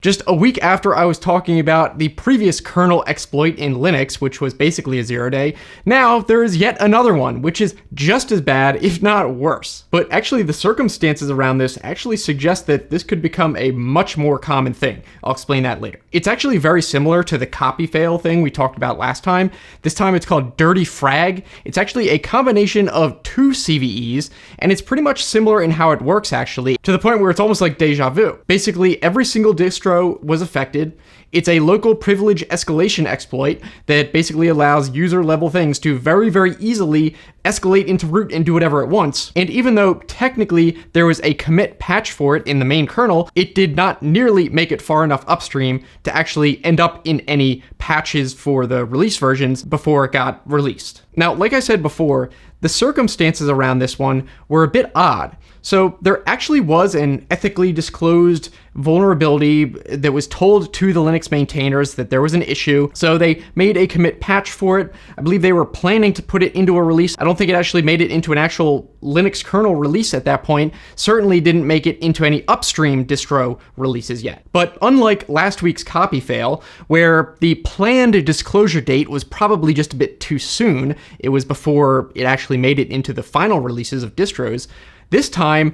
Just a week after I was talking about the previous kernel exploit in Linux, which was basically a 0-day, now there is yet another one, which is just as bad, if not worse. But actually the circumstances around this actually suggest that this could become a much more common thing. I'll explain that later. It's actually very similar to the copy fail thing we talked about last time. This time it's called Dirty Frag. It's actually a combination of two CVEs, and it's pretty much similar in how it works actually, to the point where it's almost like deja vu. Basically, every single distro was affected. It's a local privilege escalation exploit that basically allows user level things to very, very easily escalate into root and do whatever it wants. And even though technically there was a commit patch for it in the main kernel, it did not nearly make it far enough upstream to actually end up in any patches for the release versions before it got released. Now, like I said before, the circumstances around this one were a bit odd. So there actually was an ethically disclosed vulnerability that was told to the Linux maintainers that there was an issue. So they made a commit patch for it. I believe they were planning to put it into a release. I don't think it actually made it into an actual Linux kernel release at that point. Certainly didn't make it into any upstream distro releases yet. But unlike last week's copy fail, where the planned disclosure date was probably just a bit too soon, it was before it actually made it into the final releases of distros, this time,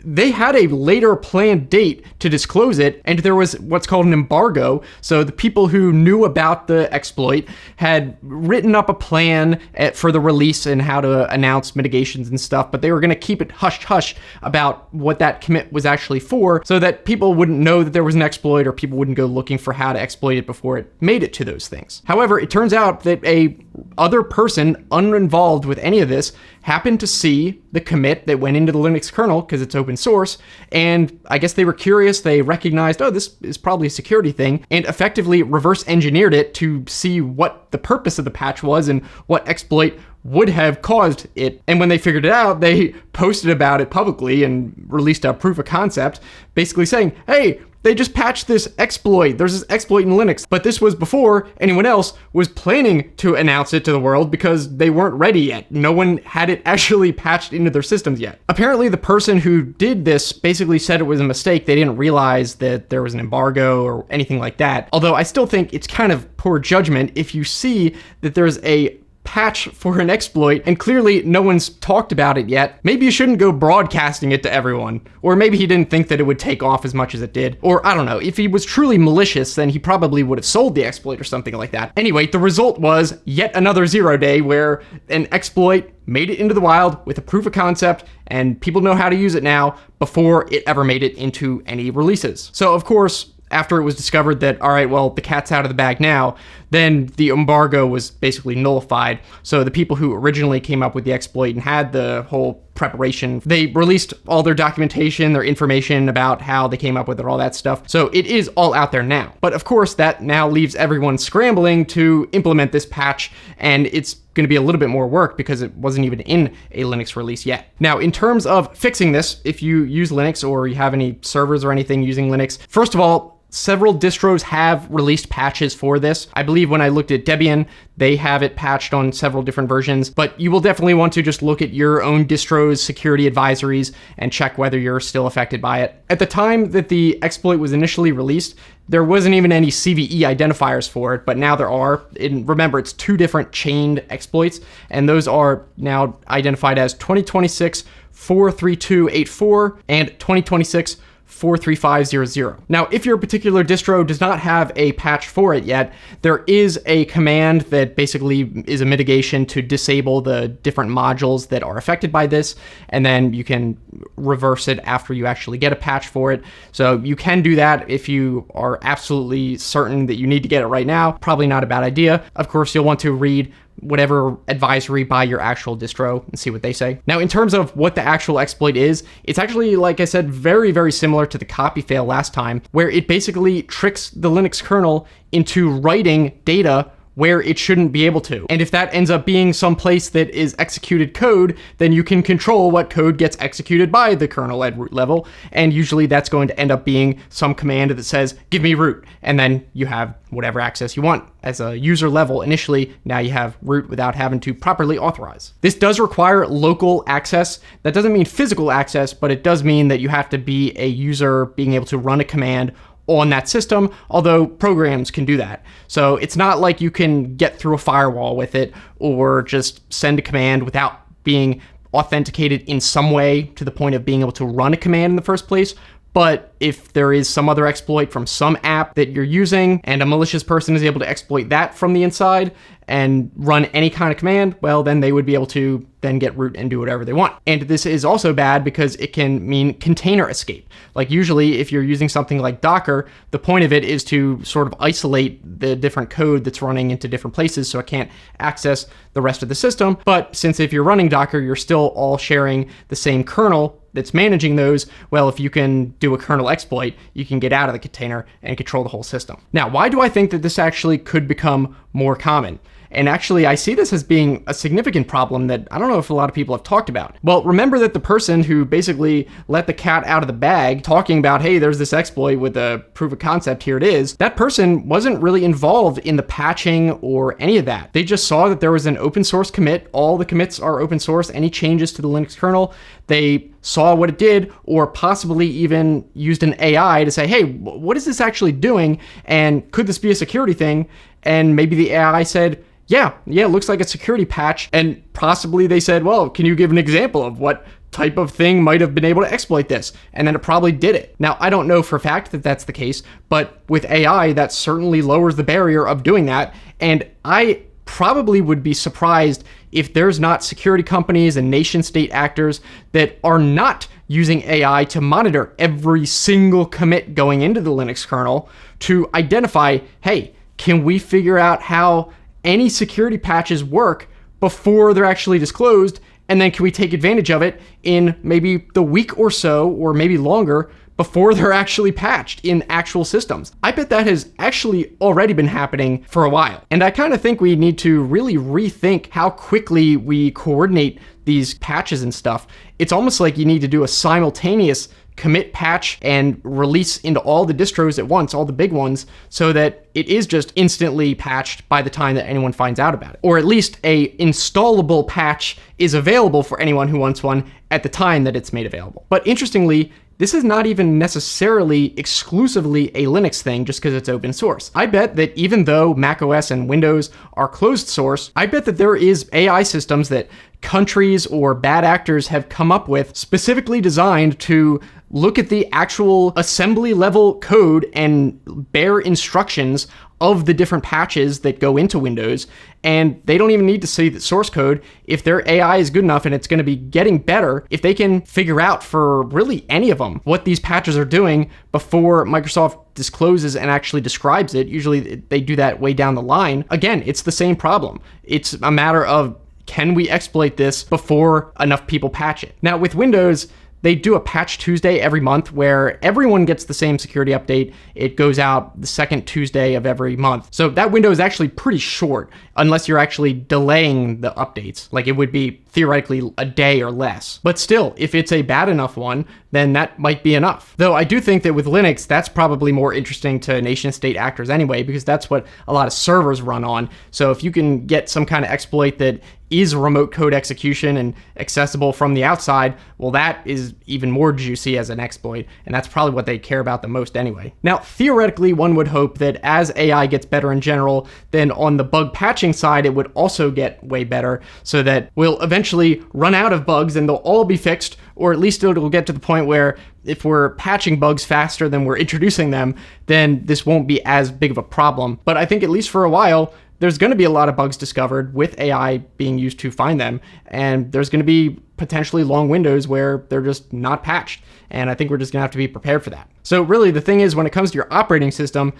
they had a later planned date to disclose it, and there was what's called an embargo. So the people who knew about the exploit had written up a plan for the release and how to announce mitigations and stuff, but they were going to keep it hush-hush about what that commit was actually for, so that people wouldn't know that there was an exploit, or people wouldn't go looking for how to exploit it before it made it to those things. However, it turns out that a other person uninvolved with any of this happened to see the commit that went into the Linux kernel, because it's open source, and I guess they were curious, they recognized, oh, this is probably a security thing, and effectively reverse engineered it to see what the purpose of the patch was and what exploit would have caused it. And when they figured it out, they posted about it publicly and released a proof of concept, basically saying, hey, they just patched this exploit. There's this exploit in Linux. But this was before anyone else was planning to announce it to the world because they weren't ready yet. No one had it actually patched into their systems yet. Apparently, the person who did this basically said it was a mistake. They didn't realize that there was an embargo or anything like that. Although I still think it's kind of poor judgment if you see that there's a patch for an exploit and clearly no one's talked about it yet. Maybe you shouldn't go broadcasting it to everyone. Or maybe he didn't think that it would take off as much as it did. Or I don't know, if he was truly malicious, then he probably would have sold the exploit or something like that. Anyway, the result was yet another 0-day where an exploit made it into the wild with a proof of concept, and people know how to use it now before it ever made it into any releases. So of course, after it was discovered that, all right, well, the cat's out of the bag now, then the embargo was basically nullified. So the people who originally came up with the exploit and had the whole preparation, they released all their documentation, their information about how they came up with it, all that stuff. So it is all out there now. But of course, that now leaves everyone scrambling to implement this patch, and it's going to be a little bit more work because it wasn't even in a Linux release yet. Now, in terms of fixing this, if you use Linux or you have any servers or anything using Linux, first of all, several distros have released patches for this. I believe when I looked at Debian, they have it patched on several different versions, but you will definitely want to just look at your own distro's security advisories and check whether you're still affected by it. At the time that the exploit was initially released, there wasn't even any CVE identifiers for it, but now there are. And remember, it's two different chained exploits, and those are now identified as 2026 43284 and 2026 43500. Now, if your particular distro does not have a patch for it yet, there is a command that basically is a mitigation to disable the different modules that are affected by this, and then you can reverse it after you actually get a patch for it. So you can do that if you are absolutely certain that you need to get it right now. Probably not a bad idea. Of course, you'll want to read whatever advisory by your actual distro and see what they say. Now, in terms of what the actual exploit is, it's actually, like I said, very, very similar to the copy fail last time, where it basically tricks the Linux kernel into writing data where it shouldn't be able to. And if that ends up being some place that is executed code, then you can control what code gets executed by the kernel at root level. And usually that's going to end up being some command that says, give me root. And then you have whatever access you want. As a user level initially, now you have root without having to properly authorize. This does require local access. That doesn't mean physical access, but it does mean that you have to be a user being able to run a command on that system, although programs can do that. So it's not like you can get through a firewall with it or just send a command without being authenticated in some way to the point of being able to run a command in the first place. But if there is some other exploit from some app that you're using and a malicious person is able to exploit that from the inside and run any kind of command, well, then they would be able to then get root and do whatever they want. And this is also bad because it can mean container escape. Like usually if you're using something like Docker, the point of it is to sort of isolate the different code that's running into different places so it can't access the rest of the system. But since if you're running Docker, you're still all sharing the same kernel that's managing those, well, if you can do a kernel exploit, you can get out of the container and control the whole system. Now, why do I think that this actually could become more common? And actually, I see this as being a significant problem that I don't know if a lot of people have talked about. Well, remember that the person who basically let the cat out of the bag, talking about, hey, there's this exploit with a proof of concept, here it is, that person wasn't really involved in the patching or any of that. They just saw that there was an open source commit. All the commits are open source. Any changes to the Linux kernel, they saw what it did, or possibly even used an AI to say, hey, what is this actually doing? And could this be a security thing? And maybe the AI said, yeah, it looks like a security patch. And possibly they said, well, can you give an example of what type of thing might have been able to exploit this? And then it probably did it. Now, I don't know for a fact that that's the case, but with AI, that certainly lowers the barrier of doing that. And I probably would be surprised if there's not security companies and nation state actors that are not using AI to monitor every single commit going into the Linux kernel to identify, hey, can we figure out how any security patches work before they're actually disclosed? And then can we take advantage of it in maybe the week or so, or maybe longer, before they're actually patched in actual systems? I bet that has actually already been happening for a while. And I kind of think we need to really rethink how quickly we coordinate these patches and stuff. It's almost like you need to do a simultaneous commit, patch, and release into all the distros at once, all the big ones, so that it is just instantly patched by the time that anyone finds out about it. Or at least a installable patch is available for anyone who wants one at the time that it's made available. But interestingly, this is not even necessarily exclusively a Linux thing just because it's open source. I bet that even though macOS and Windows are closed source, I bet that there is AI systems that countries or bad actors have come up with specifically designed to look at the actual assembly level code and bare instructions of the different patches that go into Windows, and they don't even need to see the source code. If their AI is good enough, and it's going to be getting better, if they can figure out for really any of them what these patches are doing before Microsoft discloses and actually describes it, usually they do that way down the line. Again, it's the same problem. It's a matter of, can we exploit this before enough people patch it? Now with Windows, they do a Patch Tuesday every month where everyone gets the same security update. It goes out the second Tuesday of every month. So that window is actually pretty short unless you're actually delaying the updates. Like it would be theoretically a day or less. But still, if it's a bad enough one, then that might be enough. Though I do think that with Linux, that's probably more interesting to nation state actors anyway, because that's what a lot of servers run on. So if you can get some kind of exploit that is remote code execution and accessible from the outside, well, that is even more juicy as an exploit, and that's probably what they care about the most anyway. Now, theoretically, one would hope that as AI gets better in general, then on the bug patching side, it would also get way better, so that we'll eventually run out of bugs and they'll all be fixed, or at least it'll get to the point where if we're patching bugs faster than we're introducing them, then this won't be as big of a problem. But I think at least for a while, there's going to be a lot of bugs discovered with AI being used to find them, and there's going to be potentially long windows where they're just not patched, and I think we're just going to have to be prepared for that. So really, the thing is, when it comes to your operating system,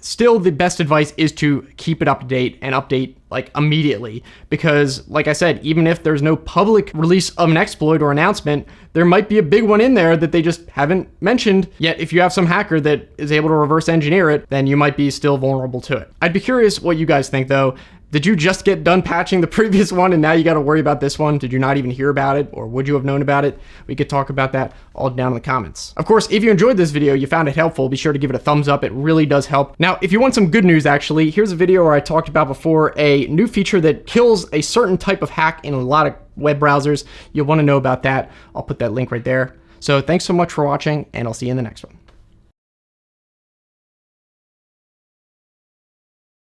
still the best advice is to keep it up to date and update like immediately, because like I said, even if there's no public release of an exploit or announcement, there might be a big one in there that they just haven't mentioned. Yet if you have some hacker that is able to reverse engineer it, then you might be still vulnerable to it. I'd be curious what you guys think though. Did you just get done patching the previous one and now you got to worry about this one? Did you not even hear about it, or would you have known about it? We could talk about that all down in the comments. Of course, if you enjoyed this video, you found it helpful, be sure to give it a thumbs up. It really does help. Now, if you want some good news, actually, here's a video where I talked about before a new feature that kills a certain type of hack in a lot of web browsers. You'll want to know about that. I'll put that link right there. So thanks so much for watching, and I'll see you in the next one.